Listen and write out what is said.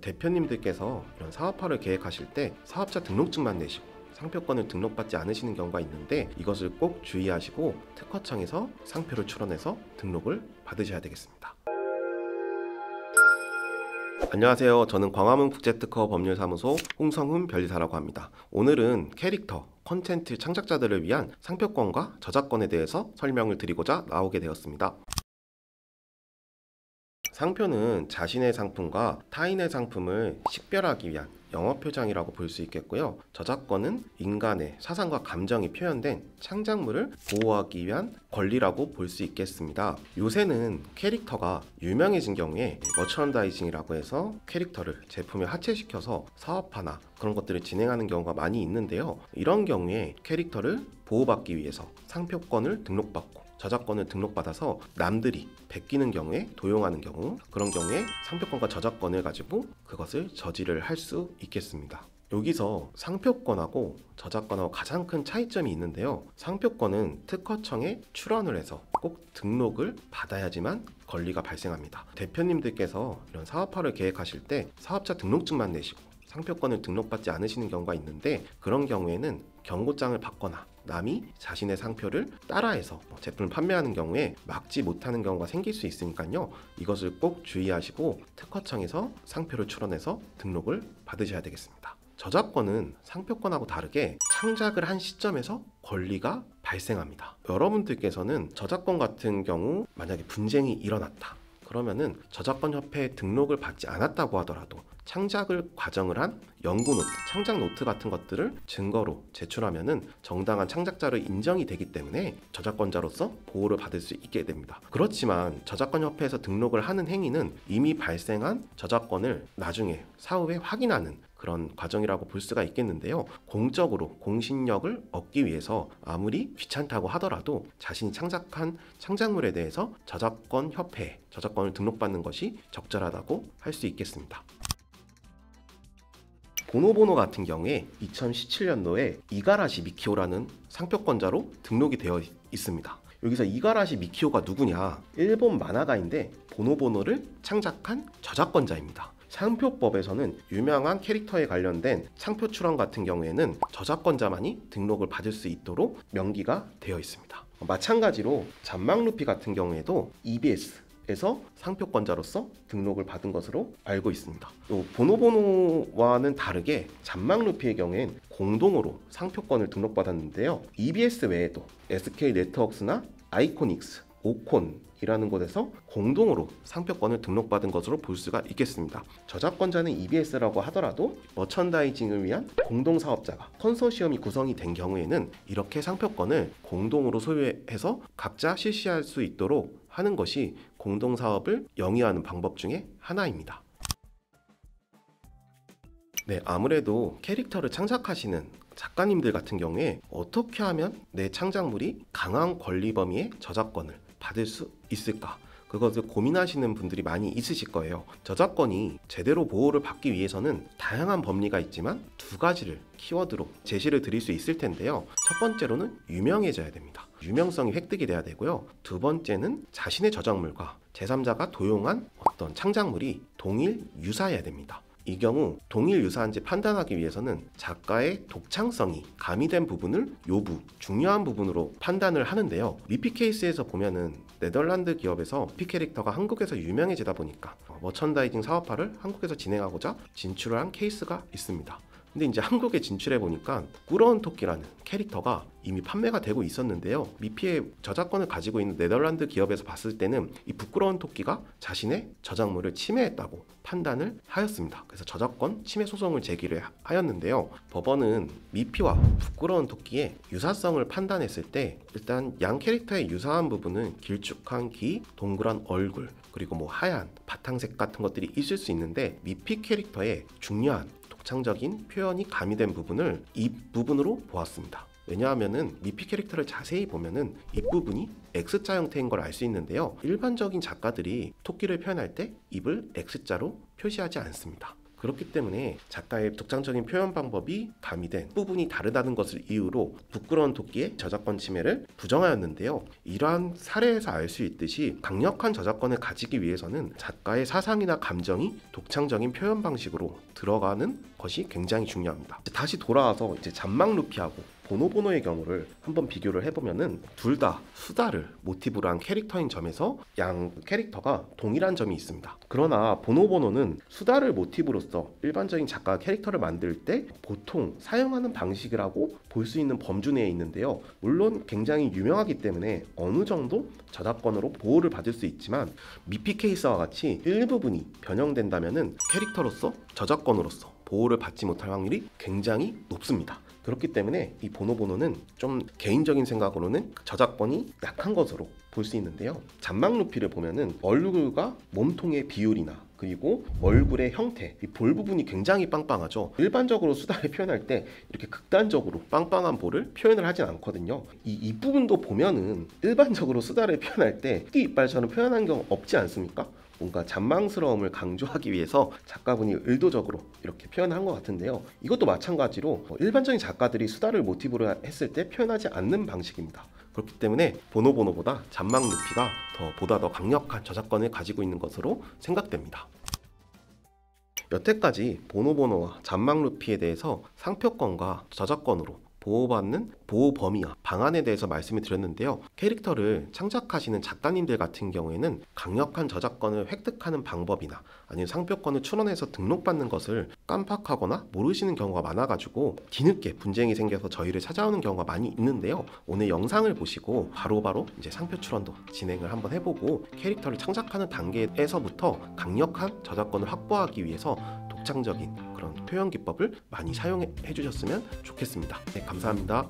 대표님들께서 이런 사업화를 계획하실 때 사업자 등록증만 내시고 상표권을 등록받지 않으시는 경우가 있는데, 이것을 꼭 주의하시고 특허청에서 상표를 출원해서 등록을 받으셔야 되겠습니다. 안녕하세요. 저는 광화문 국제특허 법률사무소 홍성훈 변리사라고 합니다. 오늘은 캐릭터, 콘텐츠 창작자들을 위한 상표권과 저작권에 대해서 설명을 드리고자 나오게 되었습니다. 상표는 자신의 상품과 타인의 상품을 식별하기 위한 영어표장이라고 볼 수 있겠고요. 저작권은 인간의 사상과 감정이 표현된 창작물을 보호하기 위한 권리라고 볼 수 있겠습니다. 요새는 캐릭터가 유명해진 경우에 머천다이징이라고 해서 캐릭터를 제품에 합체시켜서 사업화나 그런 것들을 진행하는 경우가 많이 있는데요. 이런 경우에 캐릭터를 보호받기 위해서 상표권을 등록받고 저작권을 등록받아서 남들이 베끼는 경우에, 도용하는 경우, 그런 경우에 상표권과 저작권을 가지고 그것을 저지를 할 수 있겠습니다. 여기서 상표권하고 저작권하고 가장 큰 차이점이 있는데요. 상표권은 특허청에 출원을 해서 꼭 등록을 받아야지만 권리가 발생합니다. 대표님들께서 이런 사업화를 계획하실 때 사업자 등록증만 내시고 상표권을 등록받지 않으시는 경우가 있는데, 그런 경우에는 경고장을 받거나 남이 자신의 상표를 따라해서 제품을 판매하는 경우에 막지 못하는 경우가 생길 수 있으니까요. 이것을 꼭 주의하시고 특허청에서 상표를 출원해서 등록을 받으셔야 되겠습니다. 저작권은 상표권하고 다르게 창작을 한 시점에서 권리가 발생합니다. 여러분들께서는 저작권 같은 경우 만약에 분쟁이 일어났다, 그러면은 저작권 협회에 등록을 받지 않았다고 하더라도 창작을 과정을 한 연구노트, 창작 노트 같은 것들을 증거로 제출하면은 정당한 창작자로 인정이 되기 때문에 저작권자로서 보호를 받을 수 있게 됩니다. 그렇지만 저작권 협회에서 등록을 하는 행위는 이미 발생한 저작권을 나중에 사후에 확인하는 그런 과정이라고 볼 수가 있겠는데요. 공적으로 공신력을 얻기 위해서 아무리 귀찮다고 하더라도 자신이 창작한 창작물에 대해서 저작권 협회에 저작권을 등록받는 것이 적절하다고 할 수 있겠습니다. 보노보노 같은 경우에 2017년도에 이가라시 미키오라는 상표권자로 등록이 되어 있습니다. 여기서 이가라시 미키오가 누구냐? 일본 만화가인데 보노보노를 창작한 저작권자입니다. 상표법에서는 유명한 캐릭터에 관련된 상표 출원 같은 경우에는 저작권자만이 등록을 받을 수 있도록 명기가 되어 있습니다. 마찬가지로 잔망루피 같은 경우에도 EBS에서 상표권자로서 등록을 받은 것으로 알고 있습니다. 또 보노보노와는 다르게 잔망루피의 경우엔 공동으로 상표권을 등록받았는데요. EBS 외에도 SK네트워크스나 아이코닉스, 오콘이라는 곳에서 공동으로 상표권을 등록받은 것으로 볼 수가 있겠습니다. 저작권자는 EBS라고 하더라도 머천다이징을 위한 공동사업자가 컨소시엄이 구성이 된 경우에는 이렇게 상표권을 공동으로 소유해서 각자 실시할 수 있도록 하는 것이 공동사업을 영위하는 방법 중에 하나입니다. 네, 아무래도 캐릭터를 창작하시는 작가님들 같은 경우에 어떻게 하면 내 창작물이 강한 권리 범위의 저작권을 받을 수 있을까? 그것을 고민하시는 분들이 많이 있으실 거예요. 저작권이 제대로 보호를 받기 위해서는 다양한 법리가 있지만 두 가지를 키워드로 제시를 드릴 수 있을 텐데요. 첫 번째로는 유명해져야 됩니다. 유명성이 획득이 돼야 되고요. 두 번째는 자신의 저작물과 제3자가 도용한 어떤 창작물이 동일 유사해야 됩니다. 이 경우 동일 유사한지 판단하기 위해서는 작가의 독창성이 가미된 부분을 요부, 중요한 부분으로 판단을 하는데요. 미피 케이스에서 보면은 네덜란드 기업에서 미피 캐릭터가 한국에서 유명해지다 보니까 머천다이징 사업화를 한국에서 진행하고자 진출을 한 케이스가 있습니다. 근데 이제 한국에 진출해 보니까 부끄러운 토끼라는 캐릭터가 이미 판매가 되고 있었는데요. 미피의 저작권을 가지고 있는 네덜란드 기업에서 봤을 때는 이 부끄러운 토끼가 자신의 저작물을 침해했다고 판단을 하였습니다. 그래서 저작권 침해 소송을 제기를 하였는데요. 법원은 미피와 부끄러운 토끼의 유사성을 판단했을 때 일단 양 캐릭터의 유사한 부분은 길쭉한 귀, 동그란 얼굴, 그리고 뭐 하얀 바탕색 같은 것들이 있을 수 있는데, 미피 캐릭터의 중요한 독창적인 표현이 가미된 부분을 이 부분으로 보았습니다. 왜냐하면은 미피 캐릭터를 자세히 보면은 입부분이 X자 형태인 걸 알 수 있는데요. 일반적인 작가들이 토끼를 표현할 때 입을 X자로 표시하지 않습니다. 그렇기 때문에 작가의 독창적인 표현 방법이 가미된 부분이 다르다는 것을 이유로 부끄러운 토끼의 저작권 침해를 부정하였는데요. 이러한 사례에서 알 수 있듯이 강력한 저작권을 가지기 위해서는 작가의 사상이나 감정이 독창적인 표현 방식으로 들어가는 것이 굉장히 중요합니다. 다시 돌아와서 이제 잔망 루피하고 보노보노의 경우를 한번 비교를 해보면은 둘 다 수다를 모티브로 한 캐릭터인 점에서 양 캐릭터가 동일한 점이 있습니다. 그러나 보노보노는 수다를 모티브로서 일반적인 작가 캐릭터를 만들 때 보통 사용하는 방식이라고 볼 수 있는 범주 내에 있는데요. 물론 굉장히 유명하기 때문에 어느 정도 저작권으로 보호를 받을 수 있지만 미피 케이스와 같이 일부분이 변형된다면은 캐릭터로서 저작권으로서 보호를 받지 못할 확률이 굉장히 높습니다. 그렇기 때문에 이 보노보노는 좀 개인적인 생각으로는 저작권이 약한 것으로 볼 수 있는데요. 잔망 루피를 보면은 얼굴과 몸통의 비율이나 그리고 얼굴의 형태, 이 볼 부분이 굉장히 빵빵하죠. 일반적으로 수다를 표현할 때 이렇게 극단적으로 빵빵한 볼을 표현을 하진 않거든요. 이 부분도 보면은 일반적으로 수다를 표현할 때 토끼 이빨처럼 표현한 경우 없지 않습니까? 뭔가 잔망스러움을 강조하기 위해서 작가분이 의도적으로 이렇게 표현한 것 같은데요. 이것도 마찬가지로 일반적인 작가들이 수다를 모티브로 했을 때 표현하지 않는 방식입니다. 그렇기 때문에 보노보노보다 잔망 루피가 보다 더 강력한 저작권을 가지고 있는 것으로 생각됩니다. 여태까지 보노보노와 잔망 루피에 대해서 상표권과 저작권으로 보호받는 보호 범위와 방안에 대해서 말씀을 드렸는데요. 캐릭터를 창작하시는 작가님들 같은 경우에는 강력한 저작권을 획득하는 방법이나 아니면 상표권을 출원해서 등록받는 것을 깜빡하거나 모르시는 경우가 많아가지고 뒤늦게 분쟁이 생겨서 저희를 찾아오는 경우가 많이 있는데요. 오늘 영상을 보시고 바로바로 이제 상표 출원도 진행을 한번 해보고 캐릭터를 창작하는 단계에서부터 강력한 저작권을 확보하기 위해서 독창적인 그런 표현 기법을 많이 사용해 주셨으면 좋겠습니다. 네, 감사합니다.